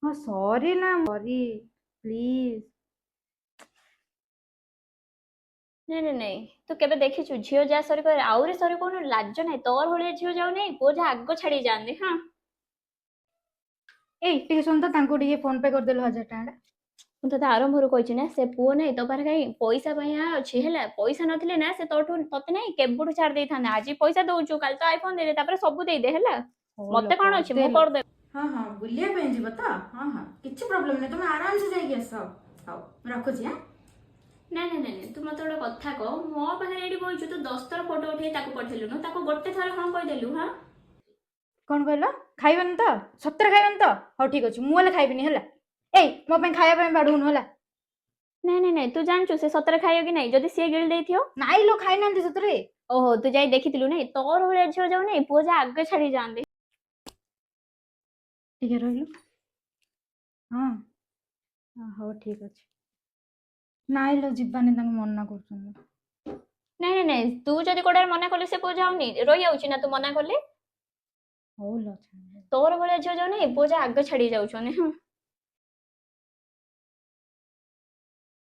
ହଁ ସରି ନା ସରି ପ୍ଲିଜ। ନାଇଁ ନାଇଁ ନାଇଁ, ତୁ କେବେ ଦେଖିଛୁ ଝିଅ ଯାହା ସରି କରେ ଆହୁରି ସରି କହୁନୁ? ଲାଜ ନାହିଁ ତୋର ଭଳିଆ ଝିଅ ଯାଉ ନାହିଁ, ପୁଅ ଯାହା ଆଗ ଛାଡି ଯାଆନ୍ତି। ହଁ ଏଇ ଟିକେ ଶୁଣ ତ, ତାଙ୍କୁ ଟିକେ ଫୋନ ପେ କରିଦେଲୁ 1000 ଟଙ୍କା ଟା। ମୁଁ ତତେ ଆରମ୍ଭରୁ କହିଛି ନା, ସେ ପୁଅ ନାହିଁ ତୋ ପାଖରେ କାହିଁ ପଇସା ପାଇଁ ଅଛି ହେଲା। ପଇସା ନଥିଲେ ନା ସେ ତୋଠୁ ତତେ ନାହିଁ କେବେଠୁ ଛାଡି ଦେଇଥାନ୍ତା। ଆଜି ପଇସା ଦଉଛୁ, କାଲି ତ ଆଇଫୋନ ଦେଇଦେ, ତାପରେ ସବୁ ଦେଇଦେ ହେଲା। ହଉ ଲୋ ମତେ କଣ ଅଛି, ମୁଁ କରିଦେଲୁ। କରିଦେବି। ହଁ ହଁ ବୁଲିବା ପାଇଁ ଯିବ ତ? ହଁ ହଁ କିଛି ପ୍ରୋବ୍ଲେମ ନାହିଁ, ତମେ ଆରାମସେ ଯାଇକି ଆସ। ହଉ ରଖୁଛି। ଆଁ ନାଇଁ ନାଇଁ ନାଇଁ, ତୁ ମତେ ଗୋଟେ କଥା କହ, ମୋ ପାଖରେ ଏଇଠି ବଇଛୁ, ତୁ 10 ଥର ଫଟୋ ଉଠେଇ ତାକୁ ପଠେଇଲୁନୁ, ତାକୁ ଗୋଟେ ଥର ହଁ କହିଦେଲୁ। ହଁ କଣ କହିଲ? ଖାଇବନି ତ? ସତରେ ଖାଇବନି ତ? ହଉ ଠିକ ଅଛି, ମୁଁ ହେଲେ ଖାଇବିନି ହେଲା। ଏଇ ମୋ ପାଇଁ ଖାଇବା ପାଇଁ ବାଢୁନୁ ହେଲା। ନାଇଁ ନାଇଁ ନାଇଁ, ତୁ ଜାଣିଛୁ ସେ ସତରେ ଖାଇବ କି ନାଇଁ? ଯଦି ସିଏ ଗିଳି ଦେଇଥିବ? ନାଇଁ ଲୋ, ଖାଇନାହାନ୍ତି ସତରେ। ଓହୋ, ତୁ ଯାଇ ଦେଖିଥିଲୁ ନାଇଁ? ତୋର ଭଳିଆ ଝିଅ ଯାଉ ନାଇଁ, ପୁଅ ଯାହା ଆଗେ ଛାଡି ଯାଆନ୍ତି। ଟିକେ ରହିଲୁ। ହଁ ହଉ ଠିକ ଅଛି। ନାଇଁ ଲୋ ଯିବାନି, ତାଙ୍କୁ ମନା କରୁଛନ୍ତି। ନାଇଁ ନାଇଁ ନାଇଁ, ତୁ ଯଦି କୋଉଟାରେ ମନା କଲେ ସେ ପୁଅ ଯାଉନି, ରହିଯାଉଛି ନା ତୁ ମନା କଲେ? ହଉ ଲୋ ଛାଡ। ତୋର ଭଳିଆ ଝିଅ ଯାଉ ନାଇଁ, ପୁଅ ଯାହା ଆଗ ଛାଡି ଯାଉଛନ୍ତି।